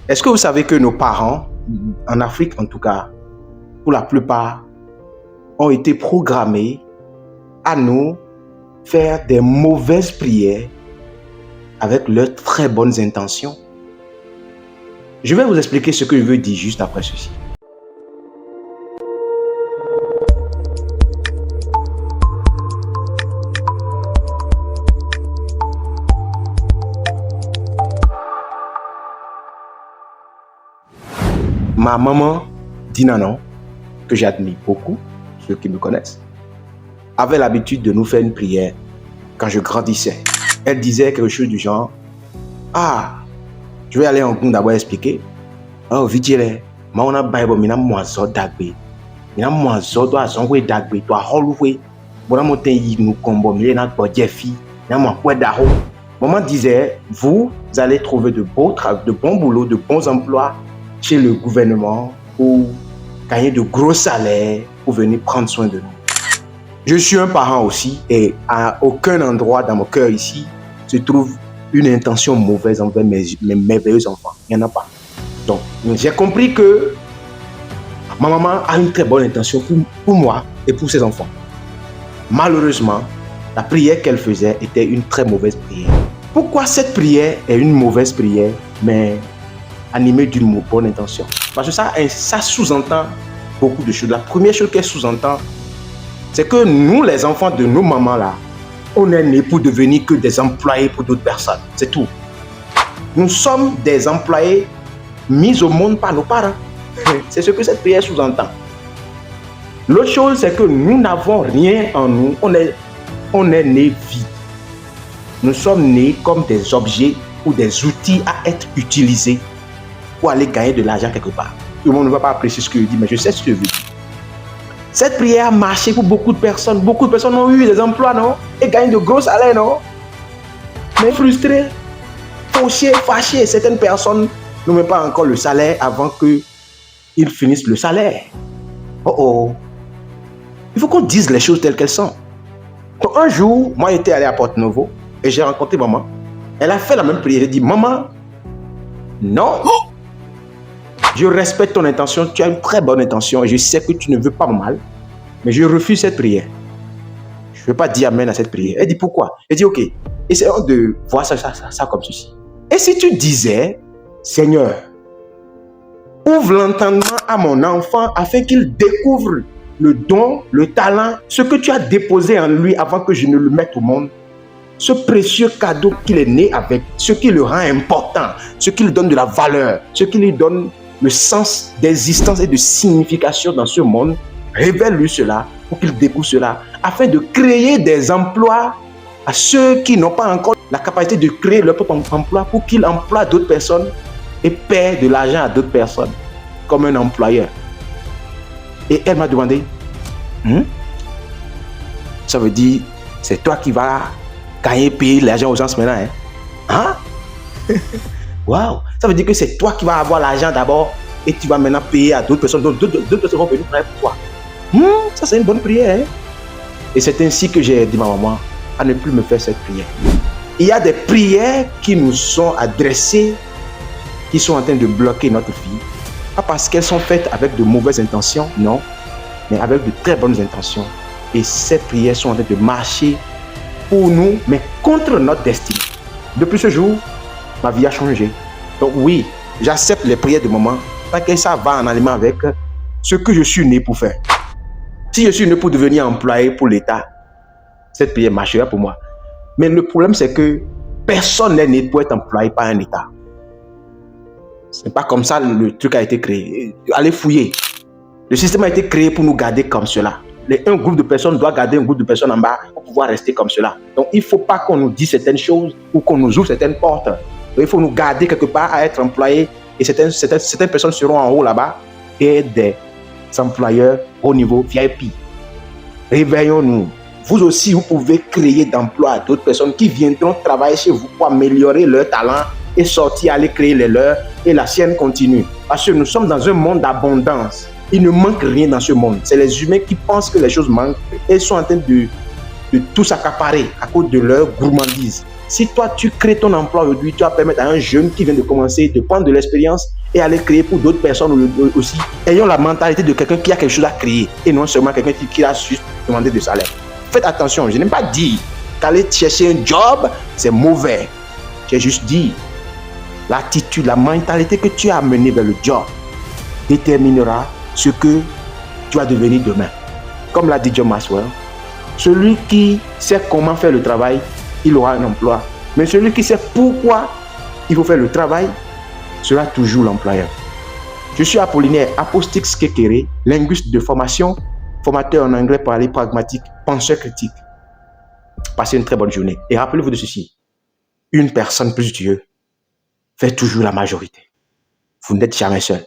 Est-ce que vous savez que nos parents, en Afrique en tout cas, pour la plupart, ont été programmés à nous faire des mauvaises prières avec leurs très bonnes intentions? Je vais vous expliquer ce que je veux dire juste après ceci. Ma maman, Dinanon, que j'admire beaucoup, ceux qui me connaissent, avait l'habitude de nous faire une prière quand je grandissais. Elle disait quelque chose du genre, ah, je vais aller en cours d'abord expliquer. Oh, vigile, ma on a bible, mina moiseau dagbe. Mina moiseau doit zongwe dagbe, doit holwe. Bon, mon temps, il nous combo, mais n'a pas de fille, n'a pas quoi d'arro. Maman disait, vous allez trouver de bons boulots, de bons emplois chez le gouvernement pour gagner de gros salaires pour venir prendre soin de nous. Je suis un parent aussi et à aucun endroit dans mon cœur ici se trouve une intention mauvaise envers mes merveilleux enfants. Il n'y en a pas. Donc, j'ai compris que ma maman a une très bonne intention pour moi et pour ses enfants. Malheureusement, la prière qu'elle faisait était une très mauvaise prière. Pourquoi cette prière est une mauvaise prière, mais animée d'une bonne intention? Parce que ça sous-entend beaucoup de choses. La première chose qu'elle sous-entend, c'est que nous, les enfants de nos mamans là, on est nés pour devenir que des employés pour d'autres personnes. C'est tout. Nous sommes des employés mis au monde par nos parents. C'est ce que cette prière sous-entend. L'autre chose, c'est que nous n'avons rien en nous. On est nés vides. Nous sommes nés comme des objets ou des outils à être utilisés pour aller gagner de l'argent quelque part. Tout le monde ne va pas apprécier ce que je dis, mais je sais ce que je veux dire. Cette prière a marché pour beaucoup de personnes. Beaucoup de personnes ont eu des emplois, non? Et gagnent de gros salaires, non? Mais frustrés, fâchés. Certaines personnes n'ont même pas encore le salaire avant qu'ils finissent le salaire. Il faut qu'on dise les choses telles qu'elles sont. Donc, un jour, moi, j'étais allé à Porto-Novo et j'ai rencontré maman. Elle a fait la même prière. J'ai dit, maman, non. Je respecte ton intention, tu as une très bonne intention et je sais que tu ne veux pas mal, mais je refuse cette prière. Je ne veux pas dire amen à cette prière. Elle dit pourquoi? Elle dit ok, essayons de voir ça comme ceci. Et si tu disais, Seigneur, ouvre l'entendement à mon enfant afin qu'il découvre le don, le talent, ce que tu as déposé en lui avant que je ne le mette au monde, ce précieux cadeau qu'il est né avec, ce qui le rend important, ce qui lui donne de la valeur, ce qui lui donne le sens d'existence et de signification dans ce monde, révèle-lui cela pour qu'il découvre cela, afin de créer des emplois à ceux qui n'ont pas encore la capacité de créer leur propre emploi pour qu'ils emploient d'autres personnes et paient de l'argent à d'autres personnes comme un employeur. Et elle m'a demandé, ça veut dire, c'est toi qui vas gagner, payer l'argent aux gens maintenant, hein? Waouh! Ça veut dire que c'est toi qui vas avoir l'argent d'abord et tu vas maintenant payer à d'autres personnes. Donc, d'autres personnes vont venir travailler pour toi. Ça, c'est une bonne prière. Et c'est ainsi que j'ai dit à ma maman à ne plus me faire cette prière. Il y a des prières qui nous sont adressées, qui sont en train de bloquer notre vie. Pas parce qu'elles sont faites avec de mauvaises intentions, non, mais avec de très bonnes intentions. Et ces prières sont en train de marcher pour nous, mais contre notre destinée. Depuis ce jour, ma vie a changé. Donc oui, j'accepte les prières de maman parce que ça va en aliment avec ce que je suis né pour faire. Si je suis né pour devenir employé pour l'État, cette prière marchera pour moi. Mais le problème, c'est que personne n'est né pour être employé par un État. Ce n'est pas comme ça le truc a été créé. Allez fouiller. Le système a été créé pour nous garder comme cela. Un groupe de personnes doit garder un groupe de personnes en bas pour pouvoir rester comme cela. Donc il ne faut pas qu'on nous dise certaines choses ou qu'on nous ouvre certaines portes. Donc, il faut nous garder quelque part à être employés et certaines personnes seront en haut là-bas et des employeurs au niveau VIP. Réveillons-nous. Vous aussi, vous pouvez créer d'emplois à d'autres personnes qui viendront travailler chez vous pour améliorer leur talent et sortir, aller créer les leurs et la sienne continue. Parce que nous sommes dans un monde d'abondance. Il ne manque rien dans ce monde. C'est les humains qui pensent que les choses manquent et sont en train de tout s'accaparer à cause de leur gourmandise. Si toi, tu crées ton emploi aujourd'hui, tu vas permettre à un jeune qui vient de commencer de prendre de l'expérience et aller créer pour d'autres personnes aussi. Ayons la mentalité de quelqu'un qui a quelque chose à créer et non seulement quelqu'un qui a juste demandé de salaire. Faites attention, je n'aime pas dire qu'aller chercher un job, c'est mauvais. J'ai juste dit, l'attitude, la mentalité que tu as amenée vers le job déterminera ce que tu vas devenir demain. Comme l'a dit John Maxwell, celui qui sait comment faire le travail, il aura un emploi. Mais celui qui sait pourquoi il faut faire le travail, sera toujours l'employeur. Je suis Apollinaire Apostix Kekere, linguiste de formation, formateur en anglais parlé pragmatique, penseur critique. Passez une très bonne journée. Et rappelez-vous de ceci, une personne plus Dieu fait toujours la majorité. Vous n'êtes jamais seul.